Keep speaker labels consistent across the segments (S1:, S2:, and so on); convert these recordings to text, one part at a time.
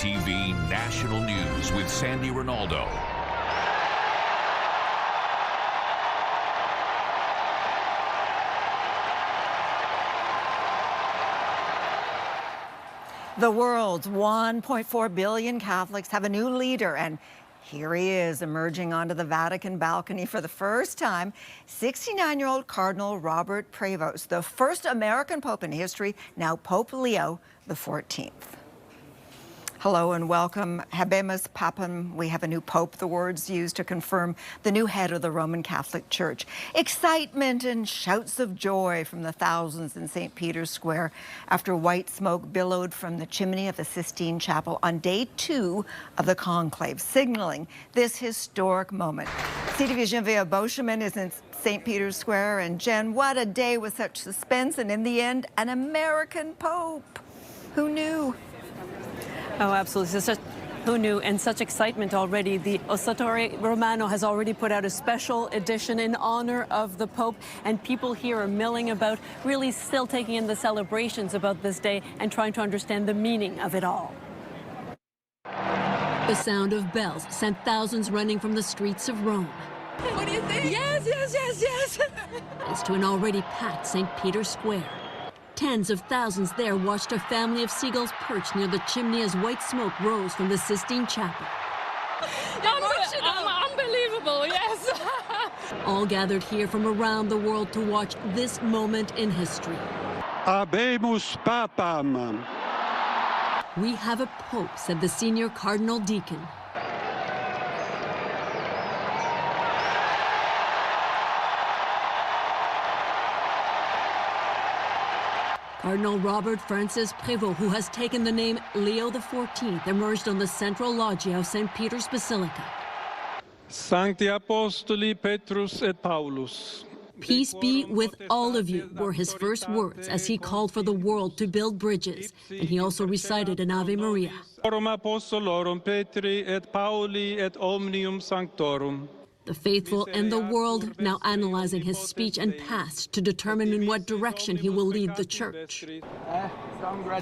S1: CTV National News with Sandy Ronaldo.
S2: The world's 1.4 billion Catholics have a new leader, and here he is emerging onto the Vatican balcony for the first time. 69-year-old Cardinal Robert Prevost, the first American Pope in history, now Pope Leo XIV. Hello and welcome. Habemus Papam. We have a new pope, the words used to confirm the new head of the Roman Catholic Church. Excitement and shouts of joy from the thousands in St. Peter's Square after white smoke billowed from the chimney of the Sistine Chapel on day 2 of the conclave, signaling this historic moment. CTV's Genevieve Beauchemin is in St. Peter's Square. And Jen, what a day with such suspense, and in the end, an American pope. Who knew?
S3: Oh, absolutely. Who knew? And such excitement already. The Osservatore Romano has already put out a special edition in honor of the Pope, and people here are milling about, really still taking in the celebrations about this day and trying to understand the meaning of it all.
S4: The sound of bells sent thousands running from the streets of Rome.
S3: What do you think?
S4: Yes, yes, yes, yes. As to an already packed St. Peter's Square. Tens of thousands there watched a family of seagulls perch near the chimney as white smoke rose from the Sistine Chapel.
S3: Unbelievable, yes.
S4: All gathered here from around the world to watch this moment in history.
S5: Habemus Papam.
S4: We have a pope, said the senior cardinal deacon. Cardinal Robert Francis Prévost, who has taken the name Leo XIV, emerged on the central loggia of St. Peter's Basilica.
S5: Sancti Apostoli Petrus et Paulus.
S4: Peace be with all of you were his first words as he called for the world to build bridges, and he also recited an Ave Maria.
S5: Forum Apostolorum Petri et Pauli et omnium sanctorum.
S4: The faithful and the world now analyzing his speech and past to determine in what direction he will lead the church.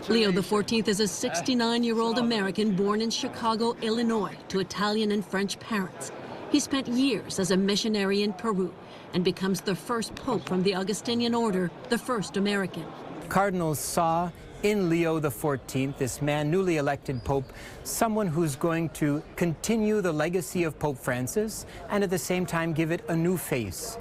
S4: Leo XIV is a 69-year-old American born in Chicago, Illinois, to Italian and French parents. He spent years as a missionary in Peru and becomes the first pope from the Augustinian order, the first American.
S6: Cardinals saw in Leo XIV, this man, newly elected pope, someone who's going to continue the legacy of Pope Francis and at the same time give it a new face.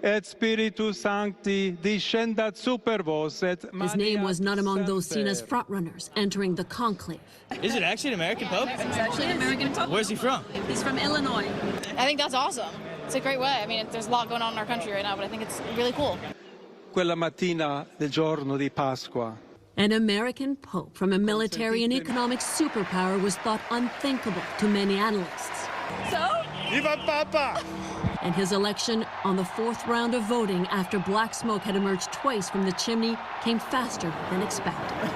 S5: Et Spiritus Sancti descendat super vos et
S4: His name was not among those seen as frontrunners entering the conclave.
S7: Is it actually an American pope?
S8: It's actually an American pope.
S7: Where's he from?
S8: He's from Illinois.
S9: I think that's awesome. It's a great way. I mean, there's a lot going on in our country right now, but I think it's really cool.
S5: Quella mattina del giorno di Pasqua.
S4: An American pope from a military and economic superpower was thought unthinkable to many analysts.
S8: So?
S5: Viva Papa!
S4: And his election on the 4th round of voting after black smoke had emerged twice from the chimney came faster than expected.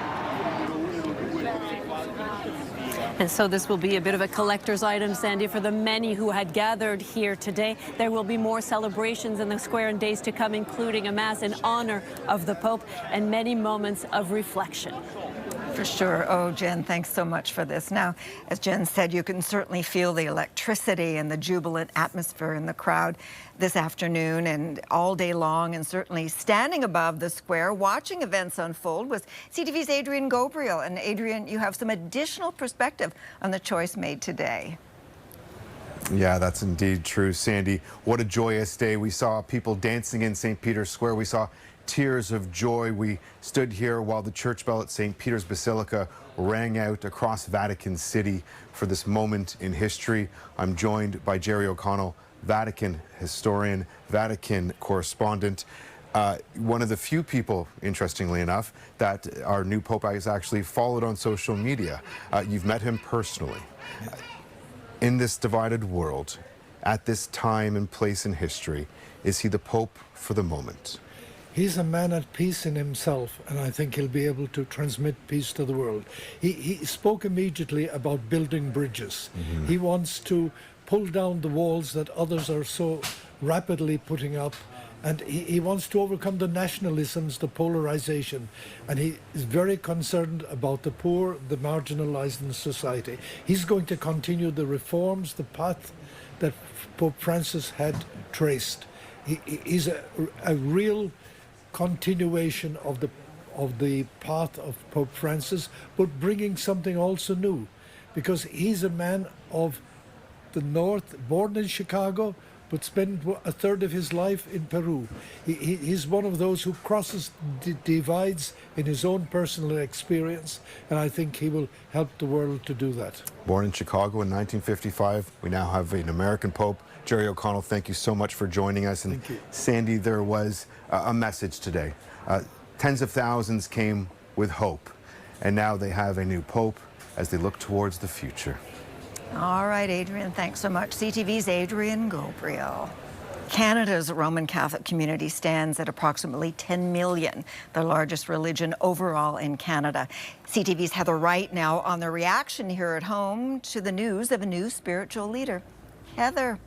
S3: And so this will be a bit of a collector's item, Sandy, for the many who had gathered here today. There will be more celebrations in the square in days to come, including a mass in honor of the Pope and many moments of reflection.
S2: For sure. Oh, Jen, thanks so much for this. Now, as Jen said, you can certainly feel the electricity and the jubilant atmosphere in the crowd this afternoon and all day long, and certainly standing above the square, watching events unfold was CTV's Adrian Gabriel. And Adrian, you have some additional perspective on the choice made today.
S10: Yeah, that's indeed true, Sandy. What a joyous day. We saw people dancing in St. Peter's Square. We saw tears of joy. We stood here while the church bell at St. Peter's Basilica rang out across Vatican City for this moment in history. I'm joined by Jerry O'Connell, Vatican historian, Vatican correspondent. One of the few people, interestingly enough, that our new Pope has actually followed on social media. You've met him personally. In this divided world, at this time and place in history, is he the Pope for the moment?
S11: He's a man at peace in himself, and I think he'll be able to transmit peace to the world. He spoke immediately about building bridges. Mm-hmm. He wants to pull down the walls that others are so rapidly putting up And he wants to overcome the nationalisms, the polarization, and he is very concerned about the poor, the marginalized in society. He's going to continue the reforms, the path that Pope Francis had traced. He's a real continuation of the path of Pope Francis, but bringing something also new, because he's a man of the North, born in Chicago, but spent a third of his life in Peru. He's one of those who crosses divides in his own personal experience, and I think he will help the world to do that.
S10: Born in Chicago in 1955, we now have an American Pope. Jerry O'Connell, thank you so much for joining us. And
S11: thank you.
S10: Sandy, there was a message today. Tens of thousands came with hope, and now they have a new Pope as they look towards the future.
S2: All right, Adrian, thanks so much. CTV's Adrian Gabriel. Canada's Roman Catholic community stands at approximately 10 million, the largest religion overall in Canada. CTV's Heather Wright now on the reaction here at home to the news of a new spiritual leader. Heather.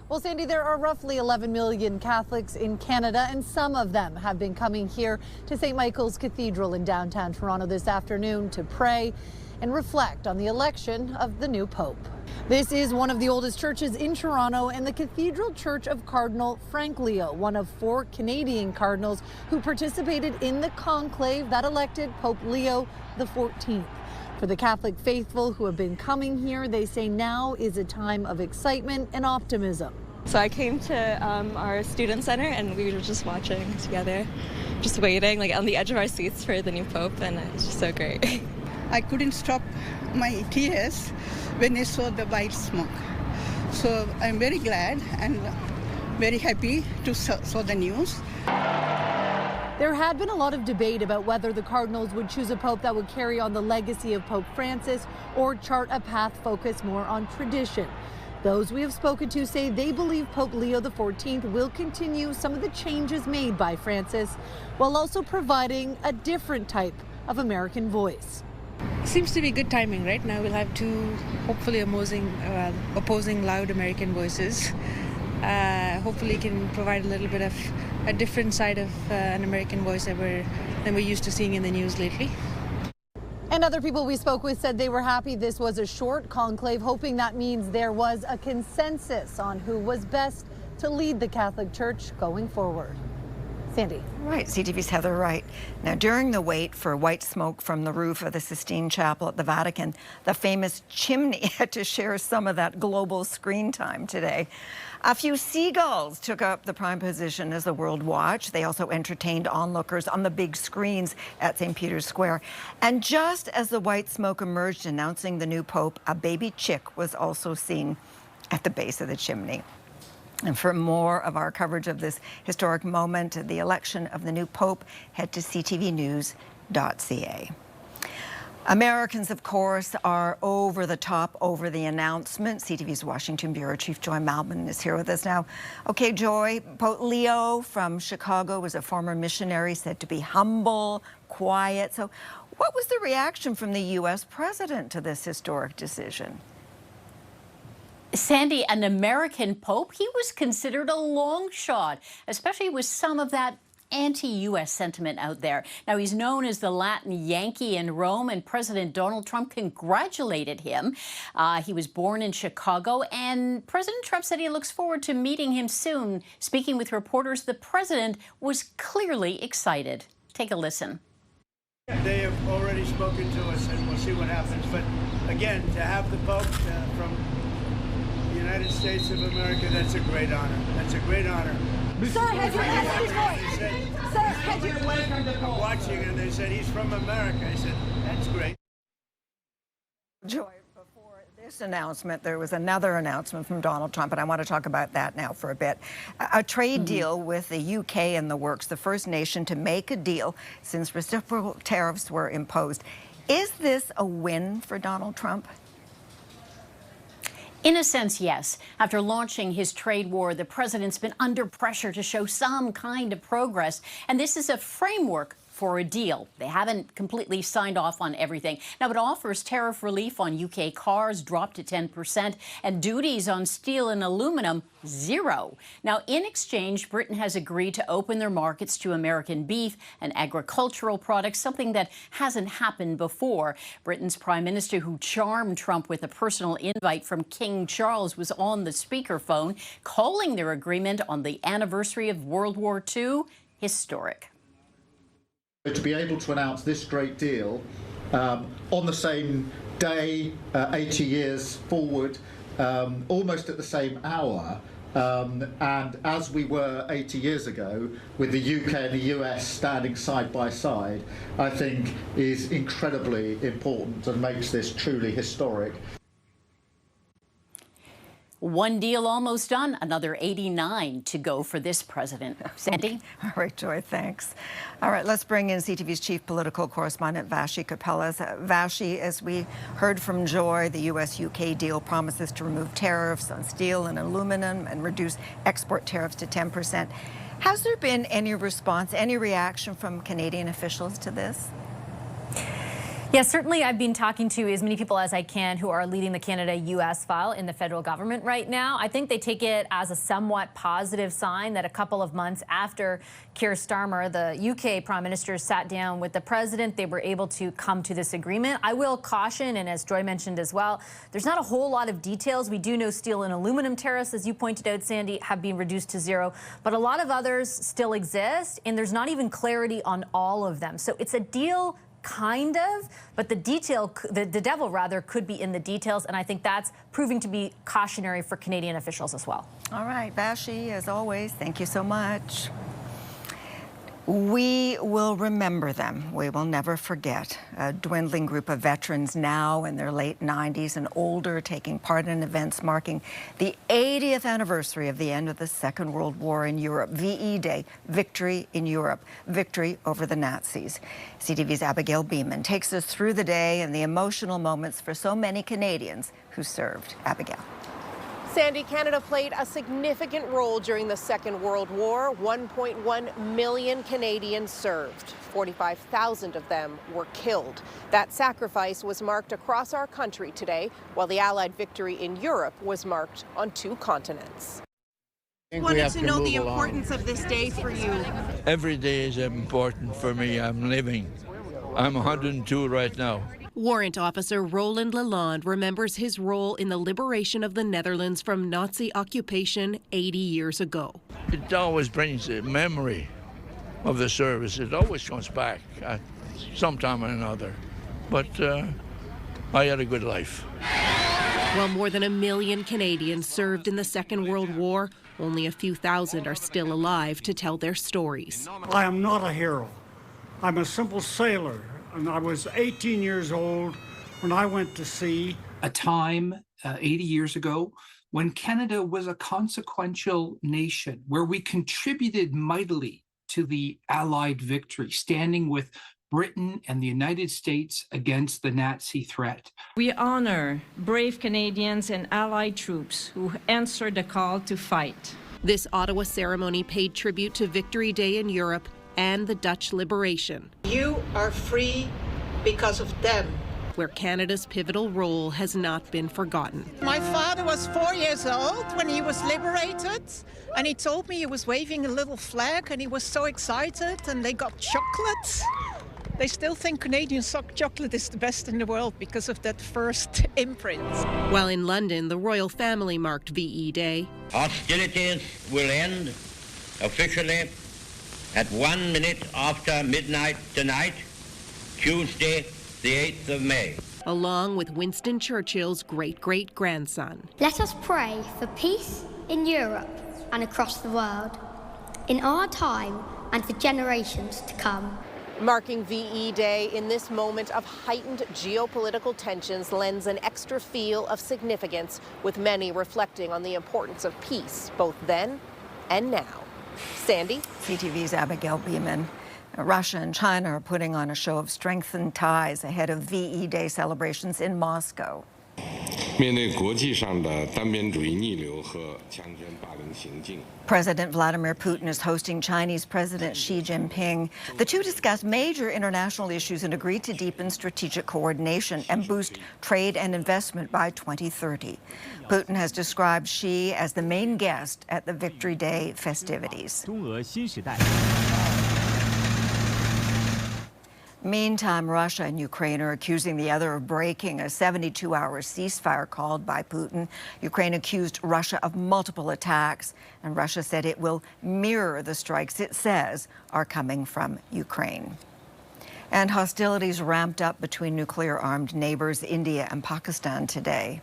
S7: Well, Sandy, there are roughly 11 million Catholics in Canada, and some of them have been coming here to St. Michael's Cathedral in downtown Toronto this afternoon to pray and reflect on the election of the new Pope. This is one of the oldest churches in Toronto and the Cathedral Church of Cardinal Frank Leo, one of 4 Canadian cardinals who participated in the conclave that elected Pope Leo XIV. For the Catholic faithful who have been coming here, they say now is a time of excitement and optimism.
S12: So I came to our student center and we were just watching together, just waiting like on the edge of our seats for the new Pope, and it's just so great.
S13: I couldn't stop my tears when I saw the white smoke. So I'm very glad and very happy to saw the news.
S7: There had been a lot of debate about whether the Cardinals would choose a pope that would carry on the legacy of Pope Francis or chart a path focused more on tradition. Those we have spoken to say they believe Pope Leo XIV will continue some of the changes made by Francis, while also providing a different type of American voice.
S14: Seems to be good timing, right? Now we'll have 2 hopefully opposing loud American voices. Hopefully can provide a little bit of a different side of an American voice than we're used to seeing in the news lately.
S7: And other people we spoke with said they were happy this was a short conclave, hoping that means there was a consensus on who was best to lead the Catholic Church going forward. Sandy.
S2: Right, CTV's Heather Wright. Now, during the wait for white smoke from the roof of the Sistine Chapel at the Vatican, the famous chimney had to share some of that global screen time today. A few seagulls took up the prime position as the world watched. They also entertained onlookers on the big screens at St. Peter's Square. And just as the white smoke emerged announcing the new pope, a baby chick was also seen at the base of the chimney. And for more of our coverage of this historic moment, the election of the new pope, head to ctvnews.ca. Americans, of course, are over the top over the announcement. CTV's Washington Bureau Chief Joy Malman is here with us now. Okay, Joy, Pope Leo from Chicago was a former missionary, said to be humble, quiet. So what was the reaction from the U.S. president to this historic decision?
S15: Sandy, an American pope, he was considered a long shot, especially with some of that anti-U.S. sentiment out there. Now, he's known as the Latin Yankee in Rome, and President Donald Trump congratulated him. He was born in Chicago, and President Trump said he looks forward to meeting him soon. Speaking with reporters, the president was clearly excited. Take a listen.
S16: They have already spoken to us, and we'll see what happens. But again, to have the Pope from the United States of America, that's a great honor. That's a great honor.
S7: Sir, has your message voice? Sir, has your
S16: watching, and they said he's from America. I said, that's great.
S2: Joy, before this announcement, there was another announcement from Donald Trump, and I want to talk about that now for a bit. A trade deal with the UK in the works, the first nation to make a deal since reciprocal tariffs were imposed. Is this a win for Donald Trump?
S15: In a sense, yes. After launching his trade war, the president's been under pressure to show some kind of progress. And this is a framework for a deal. They haven't completely signed off on everything. Now, it offers tariff relief on UK cars, dropped to 10%, and duties on steel and aluminum, 0. Now, in exchange, Britain has agreed to open their markets to American beef and agricultural products, something that hasn't happened before. Britain's Prime Minister, who charmed Trump with a personal invite from King Charles, was on the speakerphone, calling their agreement on the anniversary of World War II historic.
S17: To be able to announce this great deal on the same day, 80 years forward, almost at the same hour, and as we were 80 years ago, with the UK and the US standing side by side, I think is incredibly important and makes this truly historic.
S15: One deal almost done, another 89 to go for this president. Sandy?
S2: All right, Joy, thanks. All right, let's bring in CTV's chief political correspondent, Vashi Kapellas. Vashi, as we heard from Joy, the US-UK deal promises to remove tariffs on steel and aluminum and reduce export tariffs to 10%. Has there been any response, any reaction from Canadian officials to this?
S18: Yeah, certainly I've been talking to as many people as I can who are leading the Canada-US file in the federal government right now. I think they take it as a somewhat positive sign that a couple of months after Keir Starmer, the UK Prime Minister, sat down with the President, they were able to come to this agreement. I will caution, and as Joy mentioned as well, there's not a whole lot of details. We do know steel and aluminum tariffs, as you pointed out, Sandy, have been reduced to 0, but a lot of others still exist, and there's not even clarity on all of them. So it's a deal kind of, but the devil rather could be in the details, and I think that's proving to be cautionary for Canadian officials as well.
S2: All right, Vashi, as always, thank you so much. We will remember them. We will never forget. A dwindling group of veterans now in their late 90s and older taking part in events marking the 80th anniversary of the end of the Second World War in Europe. VE Day, victory in Europe, victory over the Nazis. CTV's Abigail Beeman takes us through the day and the emotional moments for so many Canadians who served. Abigail.
S19: Sandy, Canada played a significant role during the Second World War. 1.1 million Canadians served. 45,000 of them were killed. That sacrifice was marked across our country today, while the Allied victory in Europe was marked on 2 continents.
S20: I wanted to know the importance of this day for you.
S21: Every day is important for me. I'm living. I'm 102 right now.
S22: Warrant Officer Roland Lalonde remembers his role in the liberation of the Netherlands from Nazi occupation 80 years ago.
S21: It always brings a memory of the service. It always comes back at some time or another. But I had a good life.
S22: While more than 1 million Canadians served in the Second World War, only a few thousand are still alive to tell their stories.
S23: I am not a hero. I'm a simple sailor. And I was 18 years old when I went to sea.
S24: A time 80 years ago when Canada was a consequential nation, where we contributed mightily to the Allied victory, standing with Britain and the United States against the Nazi threat.
S25: We honor brave Canadians and Allied troops who answered the call to fight.
S22: This Ottawa ceremony paid tribute to Victory Day in Europe and the Dutch liberation.
S20: You are free because of them.
S22: Where Canada's pivotal role has not been forgotten.
S20: My father was 4 years old when he was liberated, and he told me he was waving a little flag and he was so excited, and they got chocolate. They still think Canadian chocolate is the best in the world because of that first imprint.
S22: While in London, the royal family marked VE Day.
S26: Hostilities will end officially at 1 minute after midnight tonight, Tuesday, the 8th of May.
S22: Along with Winston Churchill's great-great-grandson.
S27: Let us pray for peace in Europe and across the world, in our time and for generations to come.
S19: Marking VE Day in this moment of heightened geopolitical tensions lends an extra feel of significance, with many reflecting on the importance of peace, both then and now. Sandy?
S2: CTV's Abigail Beeman. Russia and China are putting on a show of strengthened ties ahead of VE Day celebrations in Moscow. President Vladimir Putin is hosting Chinese President Xi Jinping. The two discussed major international issues and agreed to deepen strategic coordination and boost trade and investment by 2030. Putin has described Xi as the main guest at the Victory Day festivities. Meantime, Russia and Ukraine are accusing the other of breaking a 72-hour ceasefire called by Putin. Ukraine accused Russia of multiple attacks, and Russia said it will mirror the strikes it says are coming from Ukraine. And hostilities ramped up between nuclear-armed neighbors India and Pakistan today.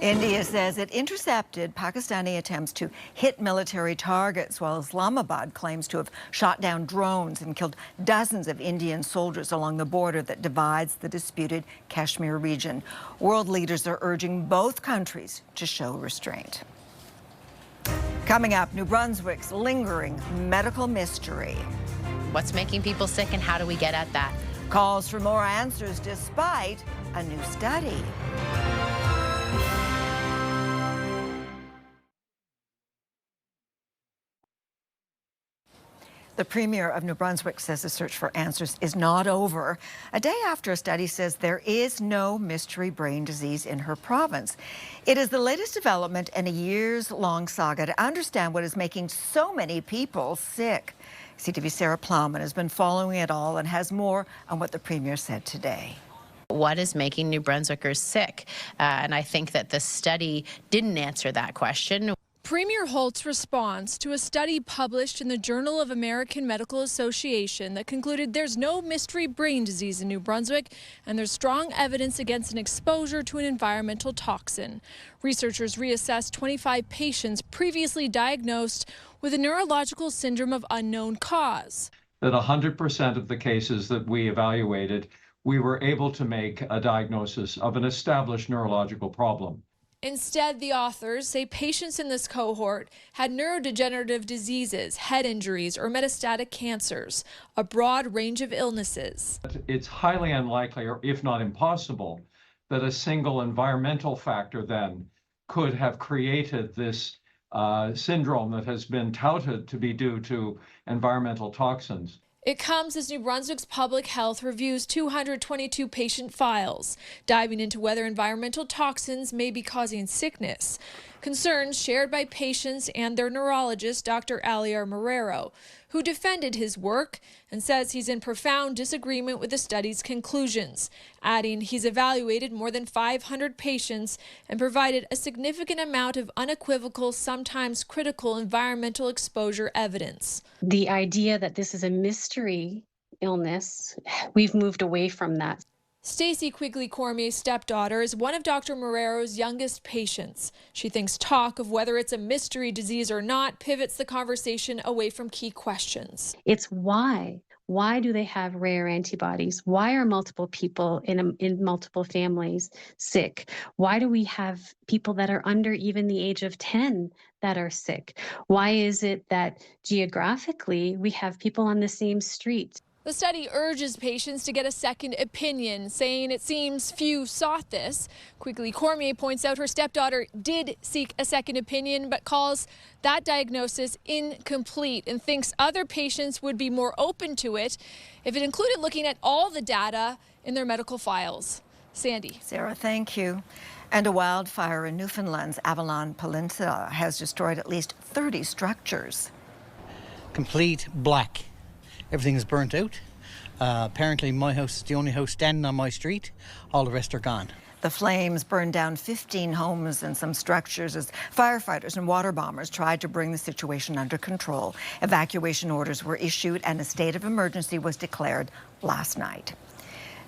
S2: India says it intercepted Pakistani attempts to hit military targets, while Islamabad claims to have shot down drones and killed dozens of Indian soldiers along the border that divides the disputed Kashmir region. World leaders are urging both countries to show restraint. Coming up, New Brunswick's lingering medical mystery.
S1: What's making people sick and how do we get at that?
S2: Calls for more answers despite a new study. The Premier of New Brunswick says the search for answers is not over, a day after a study says there is no mystery brain disease in her province. It is the latest development in a years-long saga to understand what is making so many people sick. CTV's Sarah Plowman has been following it all and has more on what the Premier said today.
S1: What is making New Brunswickers sick? And I think that the study didn't answer that question.
S3: Premier Holt's response to a study published in the Journal of American Medical Association that concluded there's no mystery brain disease in New Brunswick and there's strong evidence against an exposure to an environmental toxin. Researchers reassessed 25 patients previously diagnosed with a neurological syndrome of unknown cause.
S4: That 100% of the cases that we evaluated, we were able to make a diagnosis of an established neurological problem.
S3: Instead, the authors say patients in this cohort had neurodegenerative diseases, head injuries, or metastatic cancers, a broad range of illnesses.
S4: It's highly unlikely, or if not impossible, that a single environmental factor then could have created this syndrome that has been touted to be due to environmental toxins.
S3: It comes as New Brunswick's Public Health reviews 222 patient files, diving into whether environmental toxins may be causing sickness. Concerns shared by patients and their neurologist, Dr. Aliar Marrero, who defended his work and says he's in profound disagreement with the study's conclusions, adding he's evaluated more than 500 patients and provided a significant amount of unequivocal, sometimes critical environmental exposure evidence.
S5: The idea that this is a mystery illness, we've moved away from that.
S3: Stacey Quigley-Cormier's stepdaughter is one of Dr. Marrero's youngest patients. She thinks talk of whether it's a mystery disease or not pivots the conversation away from key questions.
S5: It's why. Why do they have rare antibodies? Why are multiple people in multiple families sick? Why do we have people that are under even the age of 10 that are sick? Why is it that geographically we have people on the same street?
S3: The study urges patients to get a second opinion, saying it seems few sought this. Quigley-Cormier points out her stepdaughter did seek a second opinion, but calls that diagnosis incomplete and thinks other patients would be more open to it if it included looking at all the data in their medical files. Sandy.
S2: Sarah, thank you. And a wildfire in Newfoundland's Avalon Peninsula has destroyed at least 30 structures.
S6: Complete black. Everything is burnt out. Apparently my house is the only house standing on my street. All the rest are gone.
S2: The flames burned down 15 homes and some structures as firefighters and water bombers tried to bring the situation under control. Evacuation orders were issued and a state of emergency was declared last night.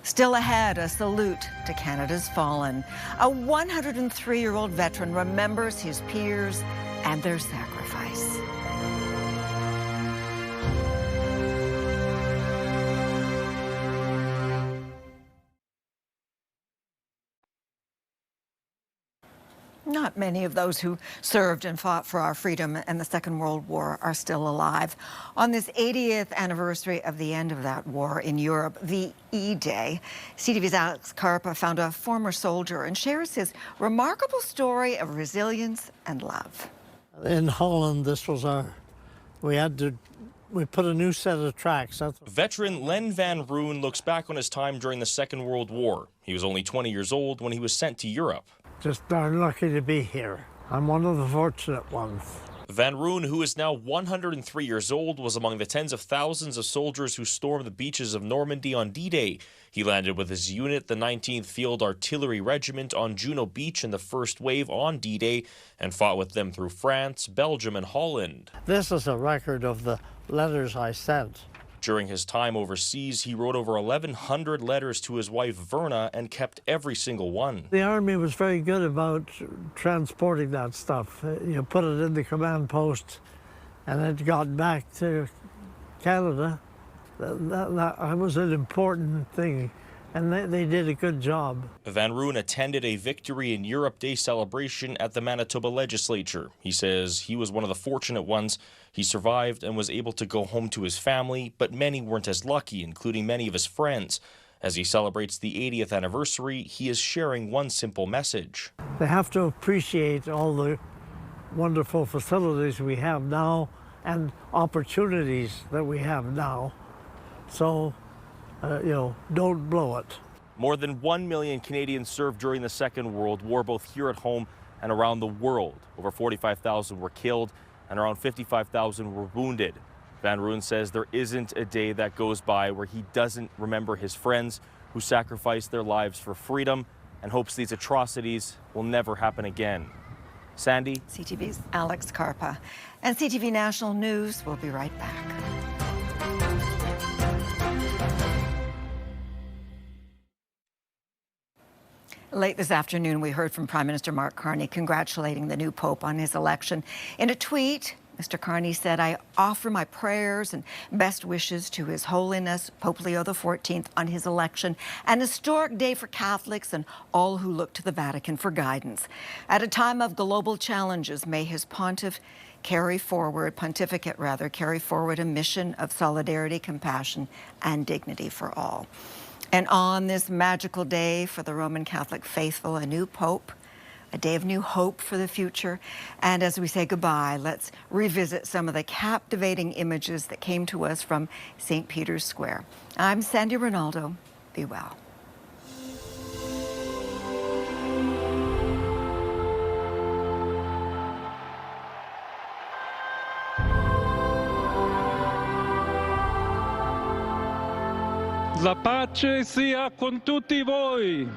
S2: Still ahead, a salute to Canada's fallen. A 103-year-old veteran remembers his peers and their sacrifice. Not many of those who served and fought for our freedom in the Second World War are still alive. On this 80th anniversary of the end of that war in Europe, the E-Day, CTV's Alex Carpa found a former soldier and shares his remarkable story of resilience and love.
S8: In Holland, this was we put a new set of tracks.
S9: Veteran Len Van Roon looks back on his time during the Second World War. He was only 20 years old when he was sent to Europe.
S8: Just darn lucky to be here. I'm one of the fortunate ones.
S9: Van Roon, who is now 103 years old, was among the tens of thousands of soldiers who stormed the beaches of Normandy on D-Day. He landed with his unit, the 19th Field Artillery Regiment, on Juno Beach in the first wave on D-Day and fought with them through France, Belgium, and Holland.
S8: This is a record of the letters I sent.
S9: During his time overseas, he wrote over 1,100 letters to his wife, Verna, and kept every single one.
S8: The Army was very good about transporting that stuff. You put it in the command post, and it got back to Canada. That was an important thing, and they did a good job.
S9: Van Roon attended a Victory in Europe Day celebration at the Manitoba Legislature. He says he was one of the fortunate ones. He survived and was able to go home to his family, but many weren't as lucky, including many of his friends. As he celebrates the 80th anniversary, he is sharing one simple message.
S8: They have to appreciate all the wonderful facilities we have now and opportunities that we have now. So, don't blow it.
S9: More than 1 million Canadians served during the Second World War, both here at home and around the world. Over 45,000 were killed and around 55,000 were wounded. Van Roon says there isn't a day that goes by where he doesn't remember his friends who sacrificed their lives for freedom and hopes these atrocities will never happen again. Sandy?
S2: CTV's Alex Carpa. And CTV National News will be right back. Late this afternoon, we heard from Prime Minister Mark Carney congratulating the new Pope on his election. In a tweet, Mr. Carney said, "I offer my prayers and best wishes to His Holiness Pope Leo XIV on his election, an historic day for Catholics and all who look to the Vatican for guidance. At a time of global challenges, may his pontificate carry forward a mission of solidarity, compassion, and dignity for all." And on this magical day for the Roman Catholic faithful, a new Pope, a day of new hope for the future. And as we say goodbye, let's revisit some of the captivating images that came to us from St. Peter's Square. I'm Sandy Ronaldo. Be well.
S10: La pace sia con tutti voi.